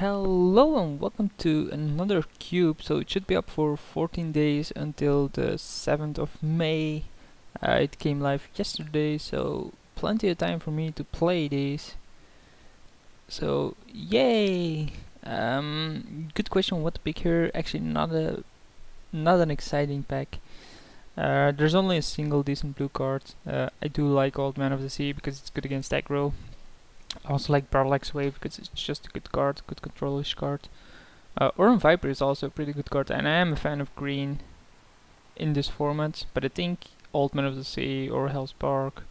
Hello and welcome to another cube. So it should be up for 14 days until the 7th of May. It came live yesterday, so plenty of time for me to play these. So yay! Good question. What to pick here? Actually, not an exciting pack. There's only a single decent blue card. I do like Old Man of the Sea because it's good against aggro. I also like Parallax Wave because it's just a good card, good controlish card. Oran Viper is also a pretty good card, and I am a fan of green in this format, but I think Old Man of the Sea or Hellspark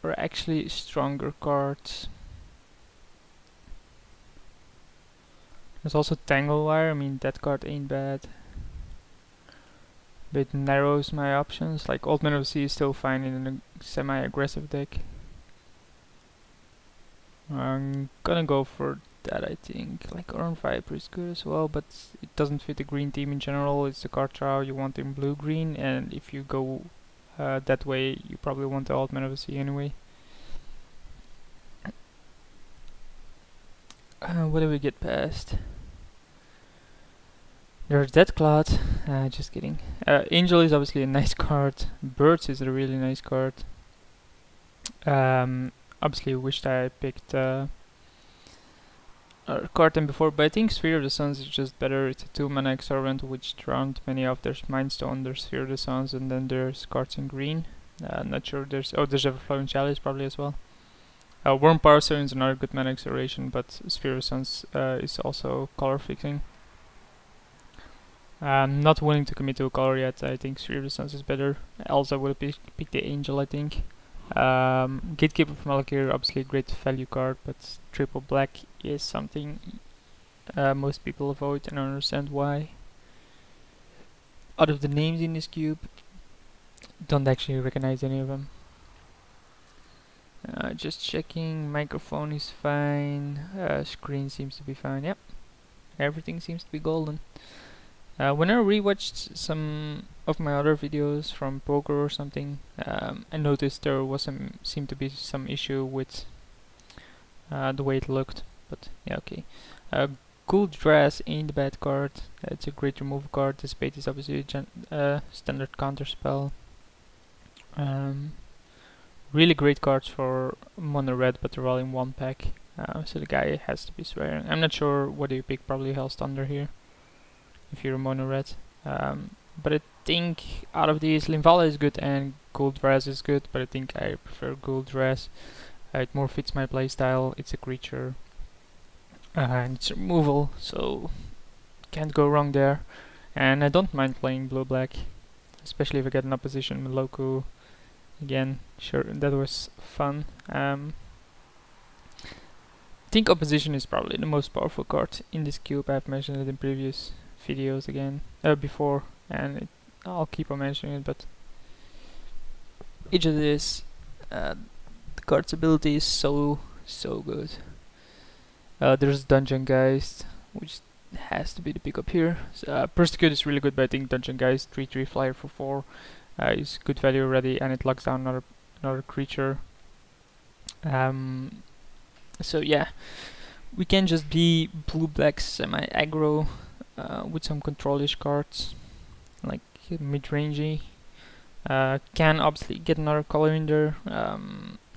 are actually stronger cards. There's also Tanglewire. I mean, that card ain't bad, but it narrows my options. Like, Old Man of the Sea is still fine in a semi-aggressive deck. I'm gonna go for that, I think. Like, Oran Viper is good as well, but it doesn't fit the green team in general. It's the card draw you want in blue-green, and if you go that way, you probably want the Old Man of the Sea anyway. What do we get past? There's Dead Cloud. Just kidding. Angel is obviously a nice card. Birds is a really nice card. Obviously, wished I picked a card than before, but I think Sphere of the Suns is just better. It's a 2-mana exorbitant which drowned many of their Mind Stone. There's Sphere of the Suns, and then there's cards in green. Not sure there's Everflowing Chalice probably as well. Worm Power Stone is another good mana acceleration, but Sphere of the Suns is also color fixing. I'm not willing to commit to a color yet. I think Sphere of the Suns is better. Else I would have picked the Angel, I think. Gatekeeper from Malakir, obviously a great value card, but triple black is something most people avoid, and I understand why. Out of the names in this cube, don't actually recognize any of them. Just checking, microphone is fine, screen seems to be fine, yep. Everything seems to be golden. When I rewatched some of my other videos from poker or something, I noticed there was seemed to be some issue with the way it looked, but yeah, okay. Cool Dress ain't a bad card. It's a great removal card. The Spade is obviously a standard counter spell. Really great cards for mono red, but they're all in one pack. So the guy has to be swearing. I'm not sure what do you pick. Probably Hell's Thunder here, if you're a mono red. But I think out of these, Linvala is good and Gold Dress is good, but I think I prefer Gold Dress. It more fits my playstyle. It's a creature and it's removal, so can't go wrong there. And I don't mind playing blue-black, especially if I get an opposition Maloku. Again, sure, that was fun. I think opposition is probably the most powerful card in this cube. I've mentioned it in previous videos again before, and I'll keep on mentioning it, but each of this the card's ability is so good. There's Dungeon Geist, which has to be the pickup here. So, Persecute is really good, but I think Dungeon Geist 3/3 flyer for 4 is good value already, and it locks down another creature. So yeah, we can just be blue-black semi-aggro with some controlish cards, like mid-rangey. Can obviously get another color in there,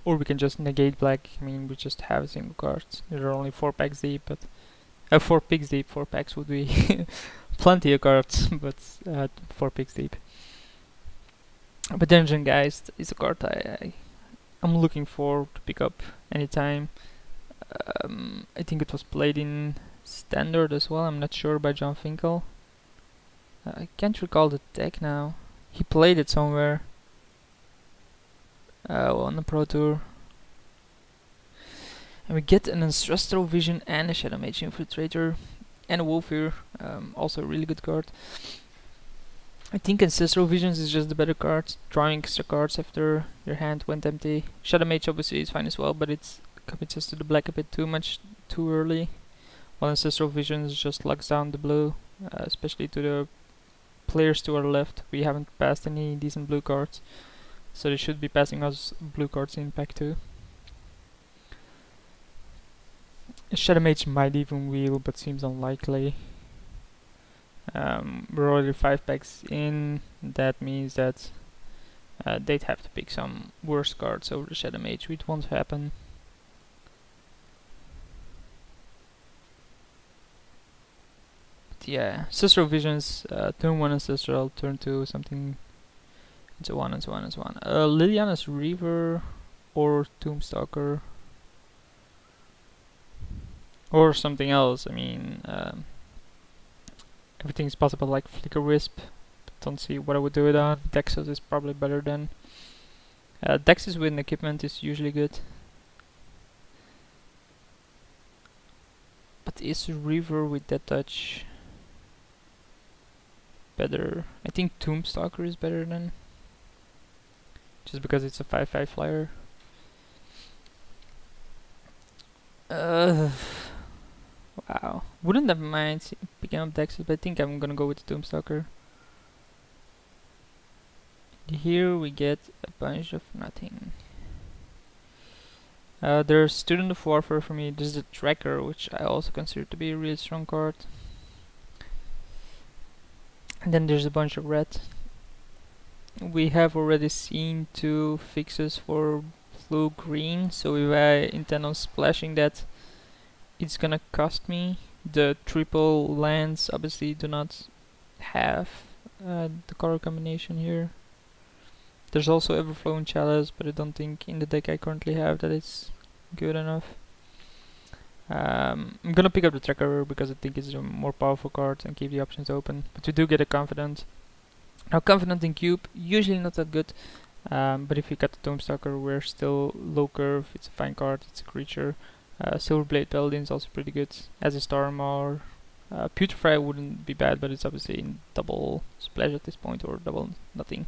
or we can just negate black. I mean, we just have a single card. There are only 4 packs deep, but 4 picks deep. 4 packs would be plenty of cards, but 4 picks deep. But Dungeon Geist is a card I'm looking forward to pick up anytime. I think it was played in Standard as well. I'm not sure, by John Finkel. I can't recall the deck now. He played it somewhere on the Pro Tour. And we get an Ancestral Vision and a Shadow Mage Infiltrator and a Wolfir, also a really good card. I think Ancestral Visions is just the better card, drawing extra cards after your hand went empty. Shadow Mage obviously is fine as well, but it commits us to the black a bit too early. While Ancestral Visions just locks down the blue, especially to the players to our left. We haven't passed any decent blue cards, so they should be passing us blue cards in pack 2. Shadow Mage might even wheel, but seems unlikely. We're already 5 packs in. That means that they'd have to pick some worse cards over the Shadow Mage, which won't happen. But yeah, Ancestral Visions, turn 1 Ancestral, turn 2 something, and so on and so on and so on. Liliana's Reaver or Tombstalker or something else. I mean, everything's possible, like Flicker Wisp. Don't see what I would do it on. Dexos is probably better than. Dexys with an equipment is usually good. But is Reaver with that touch better? I think Tombstalker is better than. Just because it's a 5/5 flyer. Wow. Wouldn't have mind picking up Dexys, but I think I'm gonna go with the Tombstalker. Here we get a bunch of nothing. There's Student of Warfare for me. There's the Tracker, which I also consider to be a really strong card. And then there's a bunch of red. We have already seen 2 fixes for blue-green, so if I intend on splashing that, it's gonna cost me. The triple lands obviously do not have the color combination here. There's also Everflowing Chalice, but I don't think in the deck I currently have that it's good enough. I'm gonna pick up the Tracker because I think it's a more powerful card and keep the options open. But we do get a Confidant. Now Confidant in Cube, usually not that good, but if you got the Tombstalker, we're still low curve. It's a fine card, it's a creature. Silverblade Paladin is also pretty good, as a Starmar. Putrefy wouldn't be bad, but it's obviously in double splash at this point, or double nothing.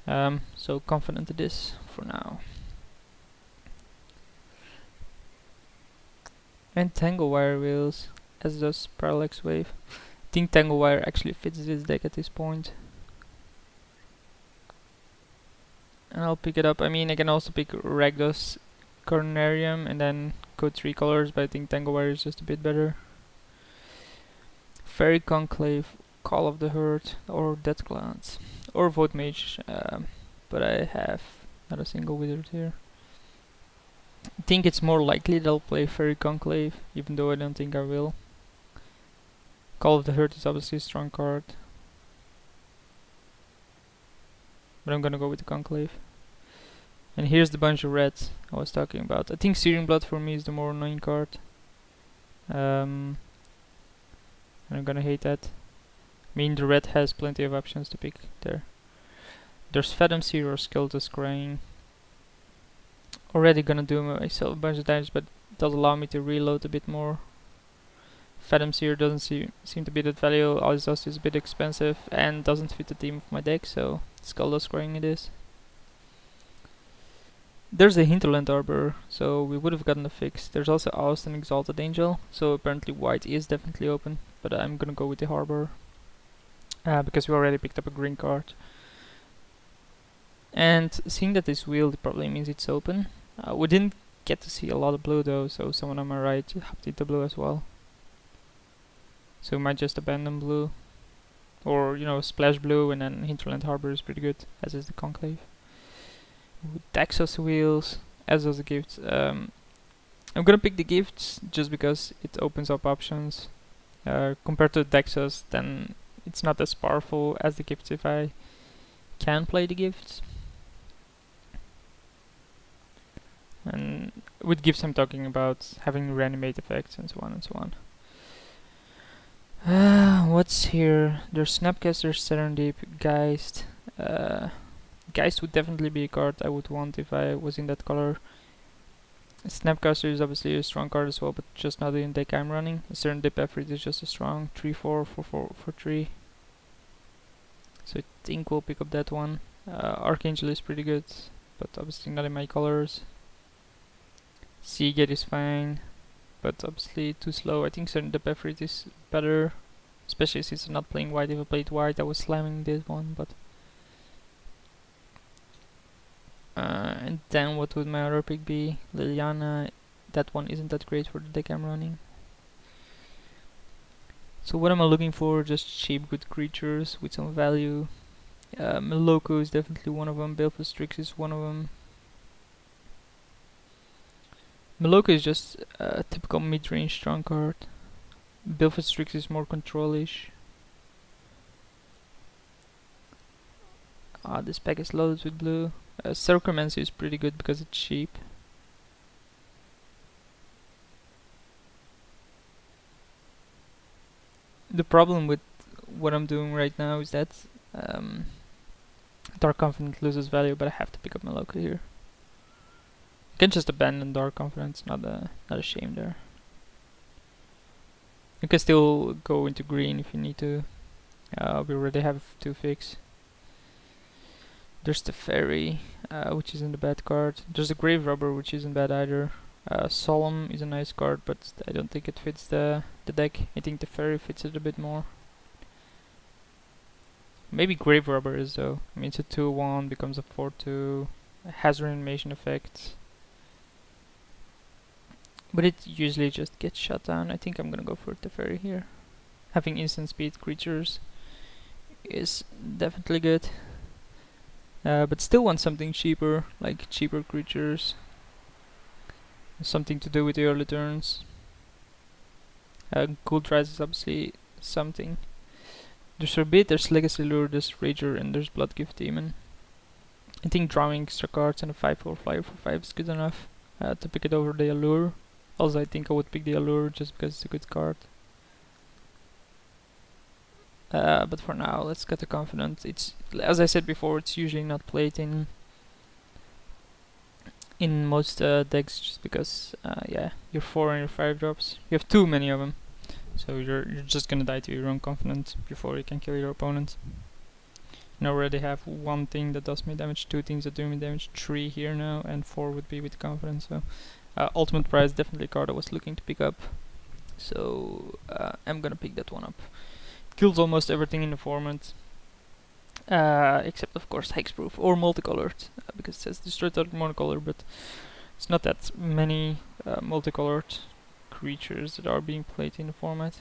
So Confident it is for now. And Tanglewire wheels, as does Parallax Wave. I think Tanglewire actually fits this deck at this point. And I'll pick it up. I mean, I can also pick Rakdos Cornerium and then go 3 colors, but I think Tanglewire is just a bit better. Fairy Conclave, Call of the Herd, or Death Glance, or Vote Mage, but I have not a single wizard here. I think it's more likely that I'll play Fairy Conclave, even though I don't think I will. Call of the Herd is obviously a strong card, but I'm gonna go with the Conclave. And here's the bunch of reds I was talking about. I think Searing Blood for me is the more annoying card. And I'm gonna hate that. I mean, the red has plenty of options to pick there. There's Fathom Seer or Skeletal Scrying. Already gonna do myself a bunch of damage, but it does allow me to reload a bit more. Fathom Seer doesn't seem to be that value. All it does is a bit expensive and doesn't fit the theme of my deck, so Skeletal Scrying it is. There's a Hinterland Arbor, so we would have gotten a fix. There's also Oust and Exalted Angel, so apparently white is definitely open, but I'm gonna go with the Harbor. Because we already picked up a green card. And seeing that this wheeled probably means it's open. We didn't get to see a lot of blue though, so someone on my right hopped into blue as well. So we might just abandon blue. Or, you know, splash blue, and then Hinterland Harbor is pretty good, as is the Conclave. With Daxos wheels, as does the gifts. I'm gonna pick the gifts just because it opens up options. Compared to Daxos, then it's not as powerful as the gifts if I can play the gifts. And with gifts I'm talking about having reanimate effects and so on and so on. What's here? There's Snapcaster, Serendip, Geist. Geist would definitely be a card I would want if I was in that color. Snapcaster is obviously a strong card as well, but just not in the deck I'm running. Serendip Efrit is just a strong 3/4 for 3. So I think we'll pick up that one. Archangel is pretty good, but obviously not in my colors. Seagate is fine, but obviously too slow. I think Serendip Efrit is better, especially since I'm not playing white. If I played white, I was slamming this one, but... and then what would my other pick be? Liliana, that one isn't that great for the deck I'm running. So what am I looking for? Just cheap good creatures with some value. Meloko is definitely one of them. Baleful Strix is one of them. Meloko is just a typical mid-range strong card. Baleful Strix is more control-ish. This pack is loaded with blue. Cercomancy is pretty good because it's cheap. The problem with what I'm doing right now is that Dark Confidence loses value, but I have to pick up Meloko here. You can just abandon Dark Confidence, not a shame there. You can still go into green if you need to. We already have 2 fix. There's the Fairy, which isn't a bad card. There's the Grave Robber, which isn't bad either. Solemn is a nice card, but I don't think it fits the deck. I think the Fairy fits it a bit more. Maybe Grave Robber is though. I mean, it's a 2/1, becomes a 4/2, has reanimation effect. But it usually just gets shut down. I think I'm gonna go for the Fairy here. Having instant speed creatures is definitely good. But still want something cheaper, like cheaper creatures. Something to do with the early turns. Gold Rise is obviously something. There's Forbid, there's Legacy Lure, there's Rager, and there's Bloodgift Demon. I think drawing extra cards and a 5/4 flyer for 5 is good enough to pick it over the Allure. Also, I think I would pick the Allure just because it's a good card. But for now, let's get the Confident. It's, as I said before, it's usually not played in most decks just because, yeah, your 4 and your 5 drops. You have too many of them, so you're just gonna die to your own Confident before you can kill your opponent. And I already have 1 thing that does me damage, 2 things that do me damage, 3 here now, and 4 would be with Confidence. So Ultimate Prize definitely a card I was looking to pick up. So I'm gonna pick that one up. Kills almost everything in the format, except of course hexproof or multicolored, because it says destroy target monocolor, but it's not that many multicolored creatures that are being played in the format.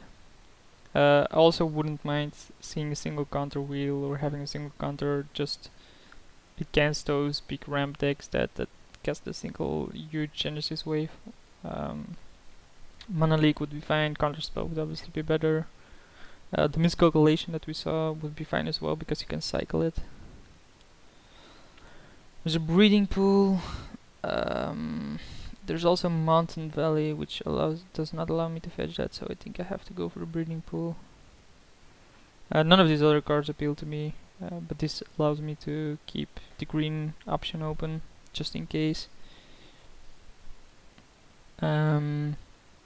I also wouldn't mind seeing a single counter wheel or having a single counter just against those big ramp decks that cast a single huge Genesis wave. Mana Leak would be fine, Counterspell would obviously be better. The Miscalculation that we saw would be fine as well because you can cycle it. There's a Breeding Pool. There's also Mountain Valley, which does not allow me to fetch that, so I think I have to go for the Breeding Pool. None of these other cards appeal to me, but this allows me to keep the green option open just in case.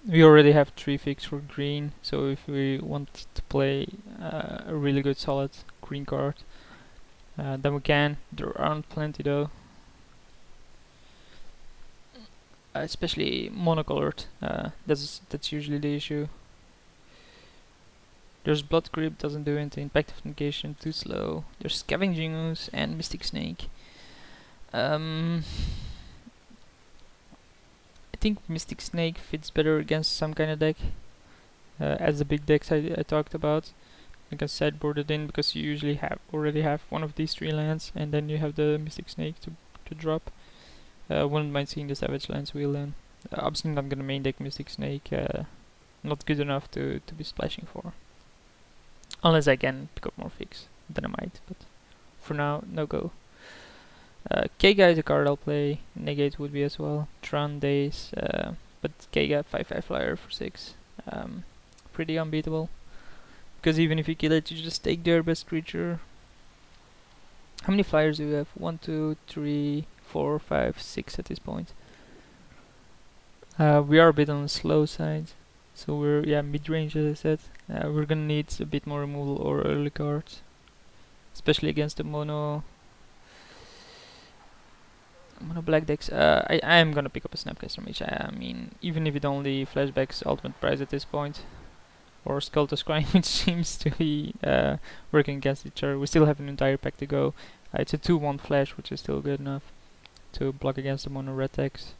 We already have 3 fix for green, so if we want to play a really good solid green card, then we can. There aren't plenty though, especially monocolored. That's usually the issue. There's Blood Grip, doesn't do anything. Impact of Negation, too slow. There's Scavenging Ooze and Mystic Snake. I think Mystic Snake fits better against some kind of deck, as the big decks I talked about. You can sideboard it in because you usually already have one of these 3 lands, and then you have the Mystic Snake to drop. Wouldn't mind seeing the Savage Lands wheel then. Obviously not gonna main deck Mystic Snake, not good enough to be splashing for. Unless I can pick up more fix, then I might, but for now, no go. Keiga is a card I'll play, Negate would be as well, Tron Days, but Keiga 5/5 flyer for 6, pretty unbeatable, because even if you kill it, you just take their best creature. How many flyers do we have? 1, 2, 3, 4, 5, 6 at this point. We are a bit on the slow side, so we're mid-range as I said. We're gonna need a bit more removal or early cards, especially against the mono black decks. I am gonna pick up a Snapcaster Mage. I mean, even if it only flashbacks Ultimate Prize at this point, or Skull to Scrying, which seems to be working against each other. We still have an entire pack to go. It's a 2/1 flash, which is still good enough to block against the mono red decks.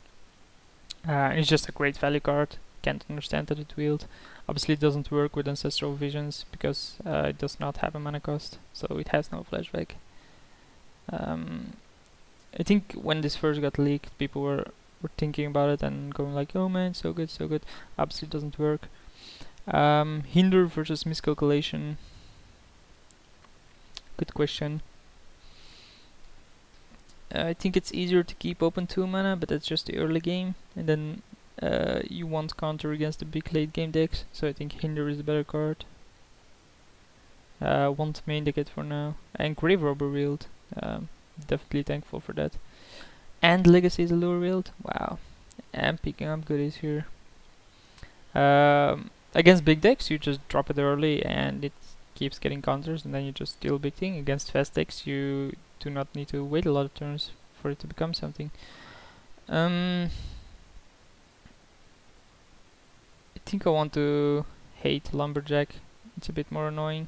It's just a great value card. Can't understand that it wheeled. Obviously it doesn't work with Ancestral Visions because it does not have a mana cost, so it has no flashback. I think when this first got leaked, people were thinking about it and going like, oh man, so good, so good. Obviously it doesn't work. Hinder versus Miscalculation. Good question. I think it's easier to keep open 2 mana, but that's just the early game, and then you want counter against the big late game decks, so I think Hinder is the better card. Want main deck it for now, and Grave Robber wheeled. Definitely thankful for that. And Legacy is a lure wheeled. Wow, I'm picking up goodies here. Against big decks, you just drop it early and it keeps getting counters, and then you just deal big thing. Against fast decks, you do not need to wait a lot of turns for it to become something. I think I want to hate Lumberjack. It's a bit more annoying.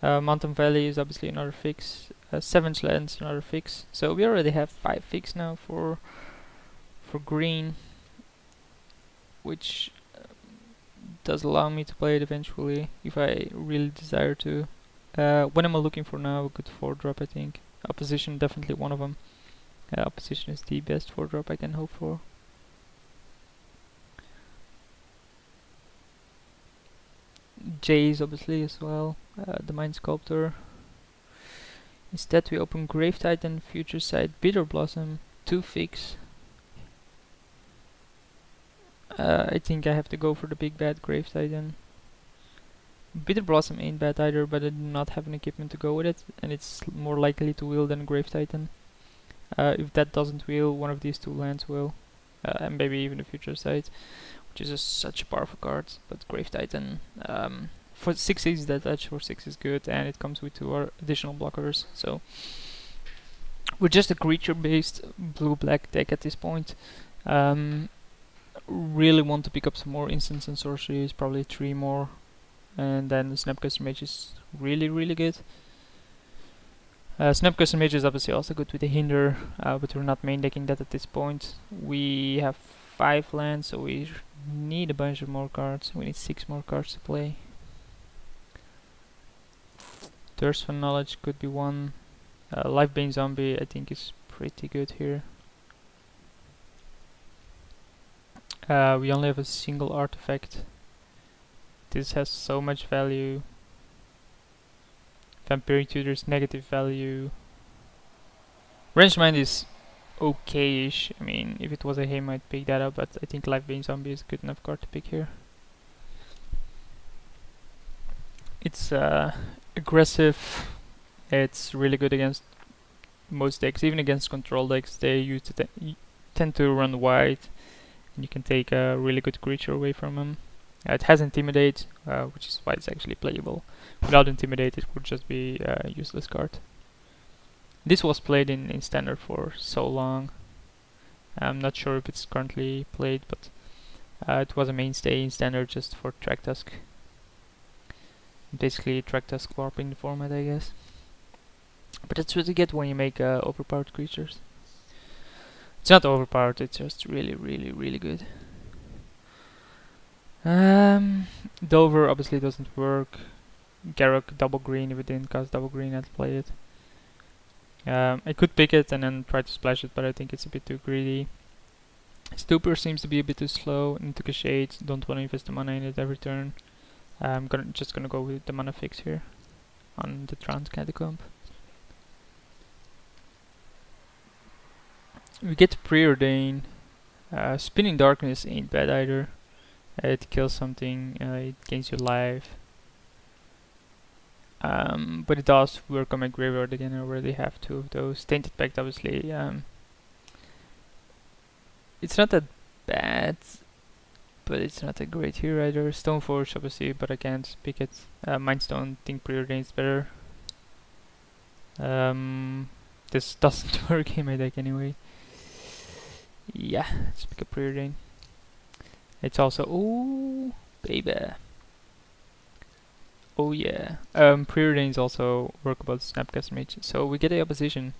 Mountain Valley is obviously another fix. Savage Lands another fix. So we already have 5 fix now for green, which does allow me to play it eventually if I really desire to. What am I looking for now? A good 4-drop, I think. Opposition, definitely one of them. Opposition is the best 4-drop I can hope for. Jays obviously as well. The Mind Sculptor. Instead we open Grave Titan, Future Sight, Bitter Blossom, 2 fix. I think I have to go for the big bad Grave Titan. Bitter Blossom ain't bad either, but I do not have an equipment to go with it, and it's more likely to wheel than Grave Titan. If that doesn't wheel, one of these 2 lands will, and maybe even the Future Sight, which is such a powerful card. But Grave Titan, for 6 is that edge for 6 is good, and it comes with 2 additional blockers. So we're just a creature-based blue-black deck at this point. Really want to pick up some more instants and sorceries, probably 3 more, and then Snapcaster Mage is really good. Snapcaster Mage is obviously also good with the Hinder, but we're not main decking that at this point. We have 5 lands, so we need a bunch of more cards. We need 6 more cards to play. Thirst for Knowledge could be one. Lifebane Zombie I think is pretty good here. We only have a single artifact. This has so much value. Vampiric Tutor's negative value. Range Mind is okay-ish. I mean, if it was a Hay, I'd pick that up, but I think Lifebane Zombie is a good enough card to pick here. It's aggressive. It's really good against most decks, even against control decks. They used to tend to run wide, and you can take a really good creature away from them. It has Intimidate, which is why it's actually playable. Without Intimidate, it would just be a useless card. This was played in Standard for so long. I'm not sure if it's currently played, but it was a mainstay in Standard just for Traktusk. Basically, Traktusk warping the format, I guess. But that's what you get when you make overpowered creatures. It's not overpowered, it's just really good. Dover obviously doesn't work. Garruk double green, if it didn't cost double green I'd play it. I could pick it and then try to splash it, but I think it's a bit too greedy. Stupor seems to be a bit too slow, and took a shade, don't want to invest the mana in it every turn. I'm just gonna go with the mana fix here on the Trance Catacomb. We get Preordain. Spinning Darkness ain't bad either. It kills something, it gains your life. But it does work on my graveyard again. I already have 2 of those. Tainted Pact obviously. It's not that bad, but it's not that great here either. Stoneforge obviously, but I can't pick it. Mindstone, think Preordain is better. This doesn't work in my deck anyway. Yeah, let's pick a Preordain. It's also, ooh, baby. Oh yeah. Preordains also work about Snapcaster Mage. So we get the opposition.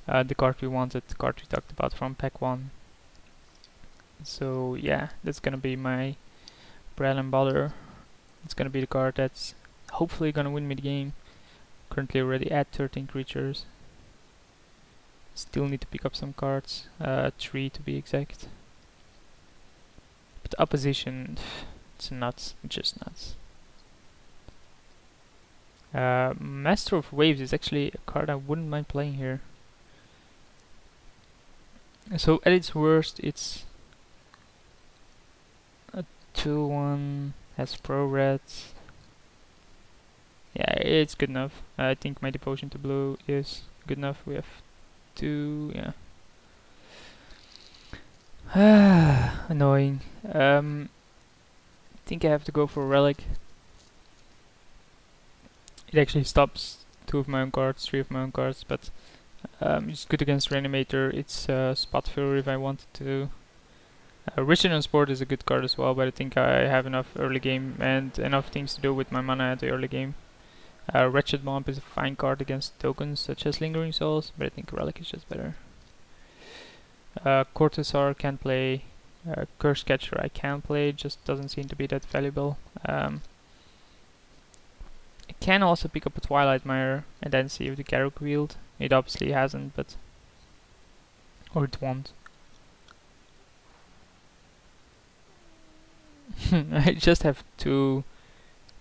The card we wanted, the card we talked about from pack 1. So yeah, that's gonna be my bread and butter. It's gonna be the card that's hopefully gonna win me the game. Currently already at 13 creatures. Still need to pick up some cards, 3 to be exact. But the opposition, it's nuts, just nuts. Master of Waves is actually a card I wouldn't mind playing here. So at its worst, it's a 2-1, has pro reds. Yeah, it's good enough. I think my devotion to blue is good enough. We have 2, yeah. Annoying. I think I have to go for a relic. It actually stops 2 of my own cards, 3 of my own cards, but it's good against Reanimator. It's spot filler if I wanted to. Richard on Sport is a good card as well, but I think I have enough early game and enough things to do with my mana at the early game. Wretched Bomb is a fine card against tokens such as Lingering Souls, but I think Relic is just better. Cortazar can play. Curse Catcher I can play, just doesn't seem to be that valuable. I can also pick up a Twilight Mire and then see if the Garruk wield. It obviously hasn't, but... or it won't. I just have 2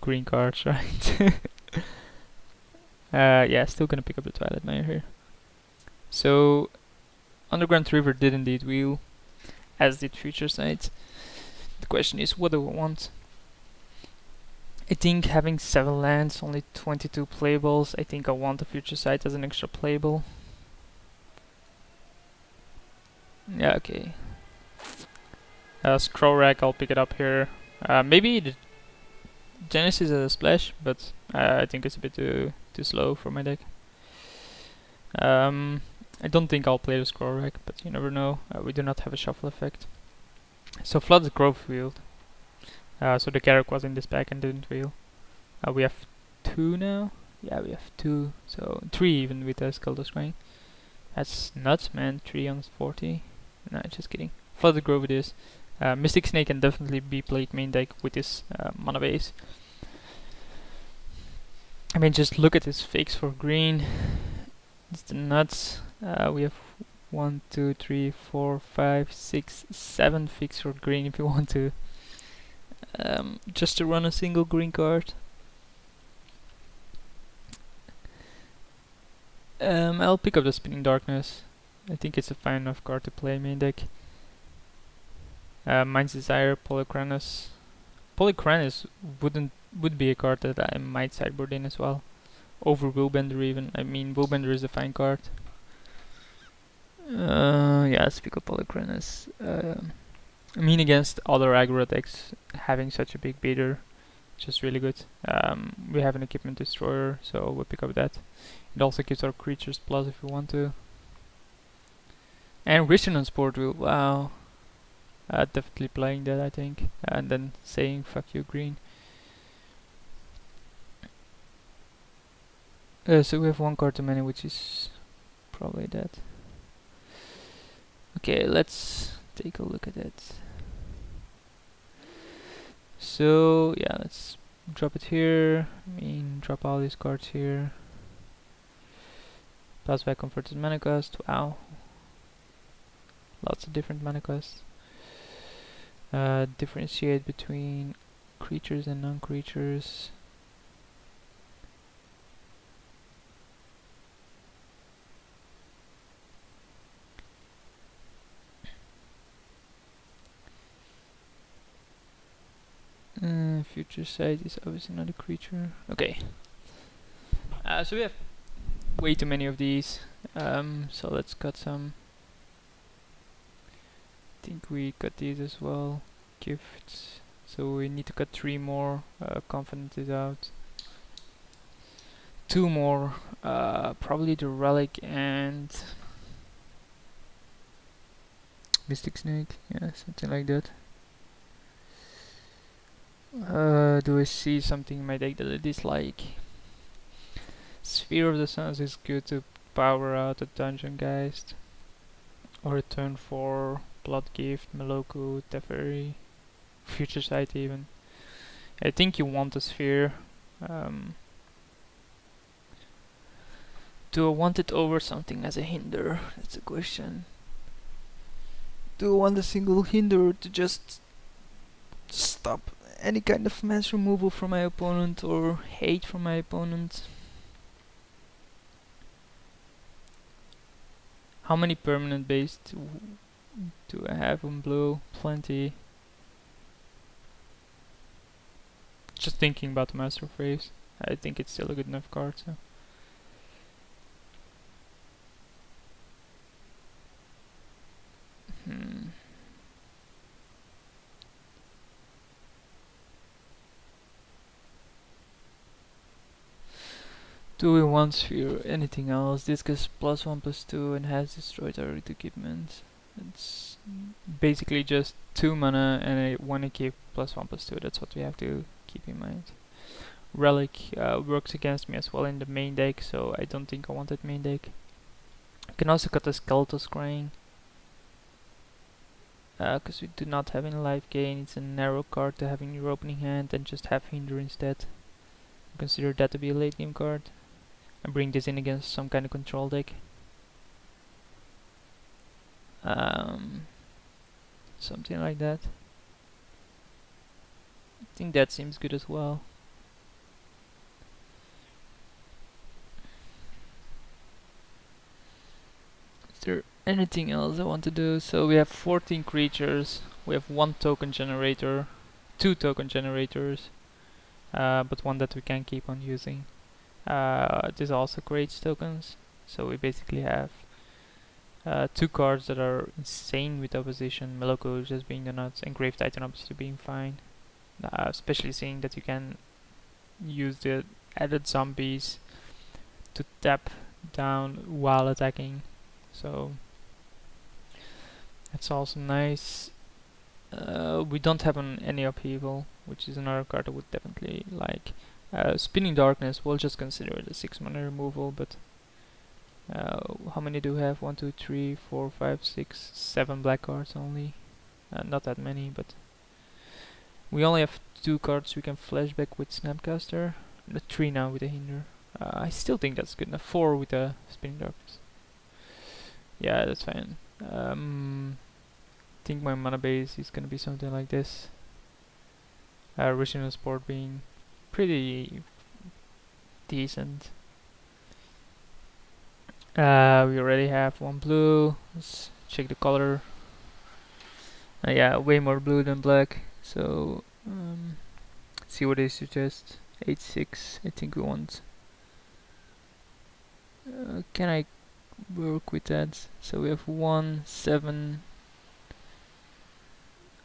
green cards, right? Yeah, still gonna pick up the Twilight Mire here. So, Underground River did indeed wheel, as did Future Sight. The question is, what do I want? I think having 7 lands, only 22 playables, I think I want the Future Sight as an extra playable. Yeah, okay. Scroll Rack, I'll pick it up here. Maybe the Genesis as a splash, but I think it's a bit too slow for my deck. I don't think I'll play the Scroll Rack, but you never know. We do not have a shuffle effect. So Flood's Grove wheeled. So the Garruk was in this pack and didn't wheel. We have 2 now. Yeah, we have 2. So 3 even with the Skeldus Scrying. That's nuts, man. 3 on 40. Nah, just kidding. Flood's Grove it is. Mystic Snake can definitely be played main deck with this mana base. I mean, just look at his fakes for green. It's the nuts. We have 1, 2, 3, 4, 5, 6, 7 fakes for green if you want to. Just to run a single green card. I'll pick up the Spinning Darkness. I think it's a fine enough card to play main deck. Mind's Desire, Polychronus. Polychronus would be a card that I might sideboard in as well. Over Willbender even. I mean, Willbender is a fine card. Yeah, let's pick up Polychronus. I mean, against other aggro decks, having such a big beater is just really good. We have an Equipment Destroyer, so we'll pick up that. It also gives our creatures plus if we want to. And Vision on Sport wheel, wow. Definitely playing that, I think. And then saying fuck you green. So we have 1 card too many, which is probably that. Okay, let's take a look at it. So yeah, let's drop it here. I mean, drop all these cards here. Pass back converted mana cost. Wow, lots of different mana costs. Differentiate between creatures and non-creatures. Future Sight is obviously not a creature. Okay. So we have way too many of these. So let's cut some. I think we cut these as well. Gifts. So we need to cut 3 more. Confident is out. 2 more. Probably the Relic and Mystic Snake. Yeah, something like that. Do I see something in my deck that I dislike? Sphere of the Suns is good to power out a Dungeon Geist. Or a turn 4 Blood Gift, Meloku, Teferi, Future Sight even. I think you want a sphere. Do I want it over something as a hinder? That's a question. Do I want a single hinder to just stop any kind of mass removal from my opponent or hate from my opponent? How many permanent base do I have on blue? Plenty. Just thinking about the Master Phrase. I think it's still a good enough card, so. Do we want sphere? Anything else? Discus +1/+2 and has destroyed our equipment. It's basically just 2 mana and a 1 equip +1/+2. That's what we have to keep in mind. Relic works against me as well in the main deck, so I don't think I want that main deck. I can also cut the Skeletal Scrying, because we do not have any life gain. It's a narrow card to have in your opening hand, and just have Hinder instead. Consider that to be a late game card. And bring this in against some kind of control deck. Something like that. I think that seems good as well. Is there anything else I want to do? So we have 14 creatures. We have 1 token generator, 2 token generators, but 1 that we can keep on using. This also creates tokens, so we basically have 2 cards that are insane with opposition. Meloku just being the nuts, and Grave Titan obviously being fine. Especially seeing that you can use the added zombies to tap down while attacking, so that's also nice. We don't have any upheaval, which is another card I would definitely like. Spinning Darkness, we'll just consider it a 6 mana removal, but how many do we have? 1, 2, 3, 4, 5, 6, 7 black cards only. Not that many, but we only have 2 cards we can flashback with Snapcaster. 3 now with a Hinder. I still think that's good enough. 4 with a Spinning Darkness. Yeah, that's fine. I think my mana base is gonna be something like this. Original Sport being pretty decent. We already have 1 blue. Let's check the color. Yeah, way more blue than black. So see what they suggest. 8/6. I think we want. Can I work with that? So we have 1, 7.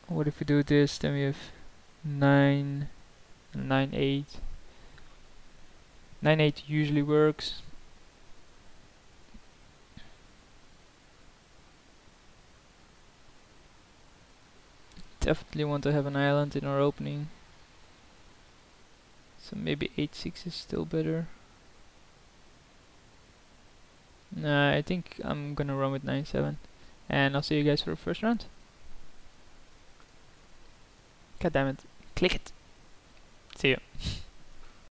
What if we do this? Then we have 9. 9/8. 9/8 usually works. Definitely want to have an island in our opening. So maybe 8/6 is still better. Nah, I think I'm gonna run with 9/7. And I'll see you guys for the first round. God damn it. Click it. See you.